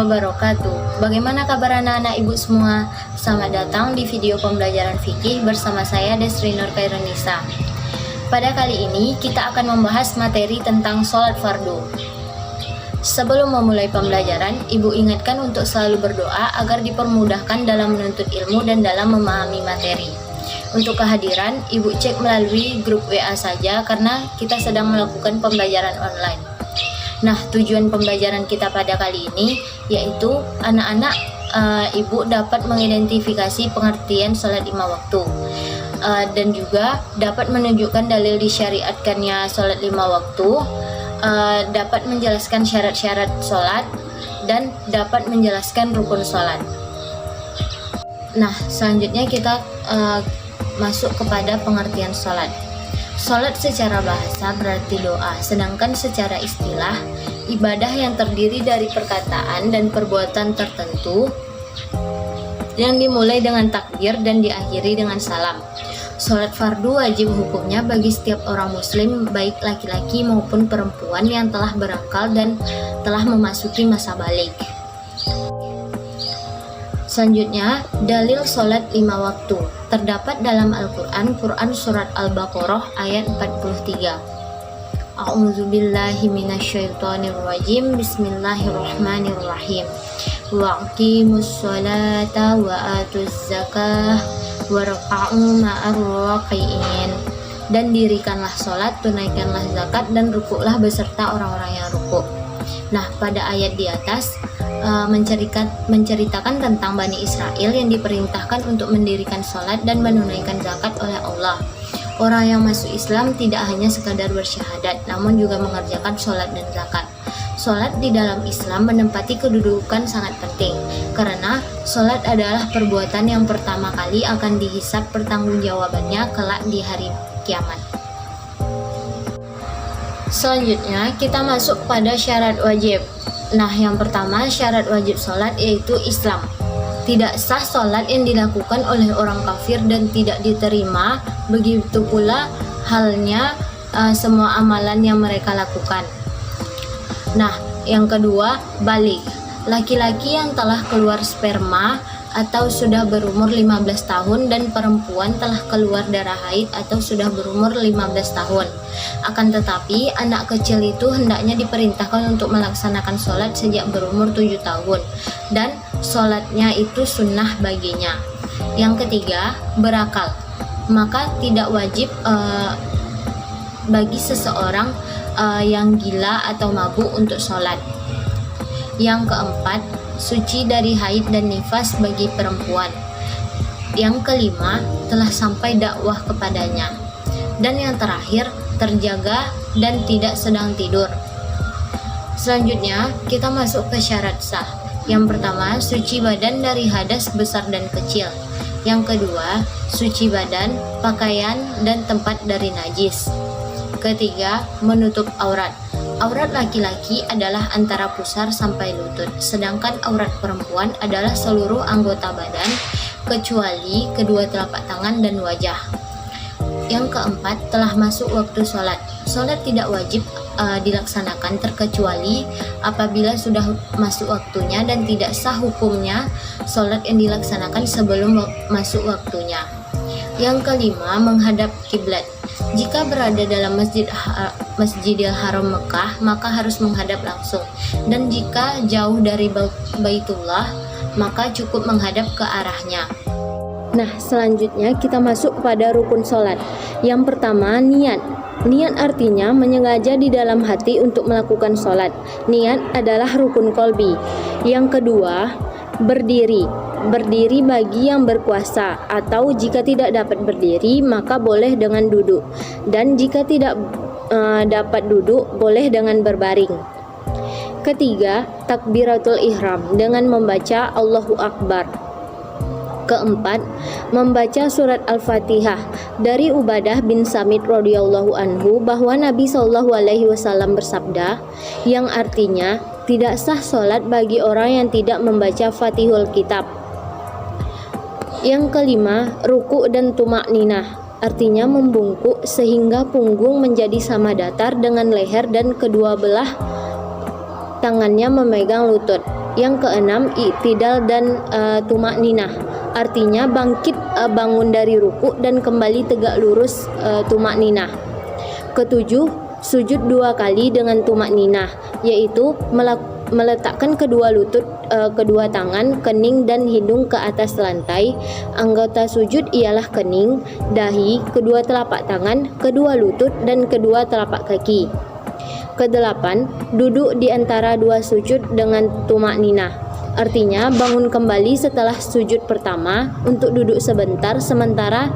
wabarakatuh. Bagaimana kabar anak-anak ibu semua? Selamat datang di video pembelajaran fikih bersama saya Desri Nur Khairunisa. Pada kali ini kita akan membahas materi tentang sholat fardu. Sebelum memulai pembelajaran, ibu ingatkan untuk selalu berdoa agar dipermudahkan dalam menuntut ilmu dan dalam memahami materi. Untuk kehadiran, ibu cek melalui grup WA saja karena kita sedang melakukan pembelajaran online. Nah, tujuan pembelajaran kita pada kali ini yaitu anak-anak ibu dapat mengidentifikasi pengertian sholat 5 waktu dan juga dapat menunjukkan dalil disyariatkannya sholat 5 waktu, dapat menjelaskan syarat-syarat sholat dan dapat menjelaskan rukun sholat. Nah, selanjutnya kita masuk kepada pengertian sholat. Sholat secara bahasa berarti doa, sedangkan secara istilah, ibadah yang terdiri dari perkataan dan perbuatan tertentu yang dimulai dengan takbir dan diakhiri dengan salam. Sholat fardu wajib hukumnya bagi setiap orang muslim, baik laki-laki maupun perempuan yang telah berakal dan telah memasuki masa balik. Selanjutnya, dalil sholat 5 waktu terdapat dalam Al-Quran, Quran Surat Al-Baqarah ayat 43. A'udzubillahi minasyaitonirrajim. Bismillahirrahmanirrahim. Waqimus sholata wa atuz zakah warka'u ma'ar raqi'in. Dan dirikanlah sholat, tunaikanlah zakat, dan rukuklah beserta orang-orang yang rukuk. Nah, pada ayat di atas menceritakan tentang Bani Israel yang diperintahkan untuk mendirikan sholat dan menunaikan zakat oleh Allah. Orang yang masuk Islam tidak hanya sekadar bersyahadat, namun juga mengerjakan sholat dan zakat. Sholat di dalam Islam menempati kedudukan sangat penting, karena sholat adalah perbuatan yang pertama kali akan dihisab pertanggungjawabannya kelak di hari kiamat. Selanjutnya kita masuk pada syarat wajib. Nah, yang pertama syarat wajib sholat yaitu Islam. Tidak sah sholat yang dilakukan oleh orang kafir dan tidak diterima, begitu pula halnya semua amalan yang mereka lakukan. Nah, yang kedua baligh. Laki-laki yang telah keluar sperma atau sudah berumur 15 tahun dan perempuan telah keluar darah haid atau sudah berumur 15 tahun. Akan tetapi anak kecil itu hendaknya diperintahkan untuk melaksanakan sholat sejak berumur 7 tahun dan sholatnya itu sunnah baginya. Yang ketiga, berakal. Maka tidak wajib bagi seseorang yang gila atau mabuk untuk sholat. Yang keempat, suci dari haid dan nifas bagi perempuan. Yang kelima, telah sampai dakwah kepadanya. Dan yang terakhir, terjaga dan tidak sedang tidur. Selanjutnya, kita masuk ke syarat sah. Yang pertama, suci badan dari hadas besar dan kecil. Yang kedua, suci badan, pakaian, dan tempat dari najis. Ketiga, menutup aurat. Aurat laki-laki adalah antara pusar sampai lutut, sedangkan aurat perempuan adalah seluruh anggota badan, kecuali kedua telapak tangan dan wajah. Yang keempat, telah masuk waktu sholat. Sholat tidak wajib dilaksanakan terkecuali apabila sudah masuk waktunya dan tidak sah hukumnya sholat yang dilaksanakan sebelum masuk waktunya. Yang kelima, menghadap kiblat. Jika berada dalam Masjidil Haram Mekah, maka harus menghadap langsung. Dan jika jauh dari Baitullah, maka cukup menghadap ke arahnya. Nah, selanjutnya kita masuk pada rukun sholat. Yang pertama, niat. Niat artinya menyengaja di dalam hati untuk melakukan sholat. Niat adalah rukun kolbi. Yang kedua, berdiri. Berdiri bagi yang berkuasa, atau jika tidak dapat berdiri maka boleh dengan duduk, dan jika tidak dapat duduk boleh dengan berbaring. Ketiga, takbiratul ihram dengan membaca Allahu Akbar. Keempat, membaca surat Al-Fatihah. Dari Ubadah bin Samit radhiyallahu anhu bahwa Nabi Shallallahu alaihi wasallam bersabda, yang artinya tidak sah sholat bagi orang yang tidak membaca Fatihul Kitab. Yang kelima, ruku' dan tumakninah, artinya membungkuk sehingga punggung menjadi sama datar dengan leher dan kedua belah tangannya memegang lutut. Yang keenam, i'tidal dan tumakninah. Artinya bangun dari ruku dan kembali tegak lurus, tumakninah. Ketujuh, sujud 2 kali dengan tumakninah, yaitu meletakkan kedua lutut, kedua tangan, kening dan hidung ke atas lantai. Anggota sujud ialah kening, dahi, kedua telapak tangan, kedua lutut dan kedua telapak kaki. Kedelapan, duduk di antara 2 sujud dengan tumakninah. Artinya bangun kembali setelah sujud pertama untuk duduk sebentar sementara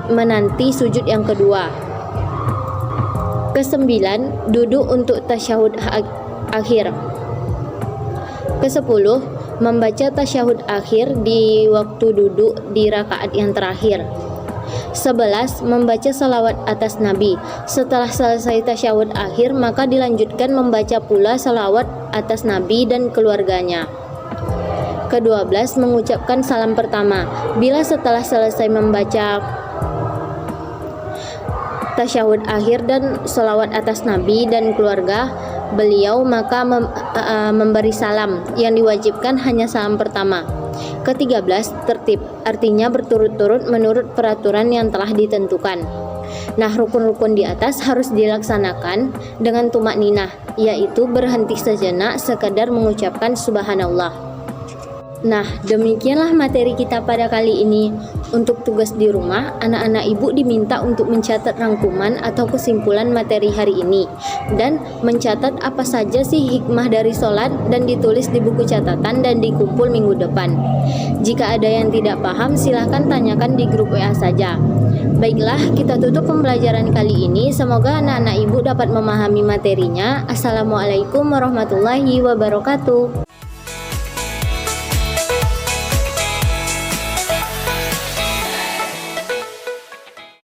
menanti sujud yang kedua. Kesembilan, duduk untuk tasyahud akhir. Kesepuluh, membaca tasyahud akhir di waktu duduk di rakaat yang terakhir. 11. Membaca salawat atas Nabi. Setelah selesai tasyahud akhir, maka dilanjutkan membaca pula salawat atas Nabi dan keluarganya. Ke-12, mengucapkan salam pertama. Bila setelah selesai membaca tasyahud akhir dan salawat atas Nabi dan keluarga beliau, maka memberi salam. Yang diwajibkan hanya salam pertama. Ke-13, tertib. Artinya berturut-turut menurut peraturan yang telah ditentukan. Nah, rukun-rukun di atas harus dilaksanakan dengan tumakninah, yaitu berhenti sejenak sekadar mengucapkan subhanallah. Nah, demikianlah materi kita pada kali ini. Untuk tugas di rumah, anak-anak ibu diminta untuk mencatat rangkuman atau kesimpulan materi hari ini dan mencatat apa saja sih hikmah dari sholat dan ditulis di buku catatan dan dikumpul minggu depan. Jika ada yang tidak paham, silahkan tanyakan di grup WA saja. Baiklah, kita tutup pembelajaran kali ini. Semoga anak-anak ibu dapat memahami materinya. Assalamualaikum warahmatullahi wabarakatuh.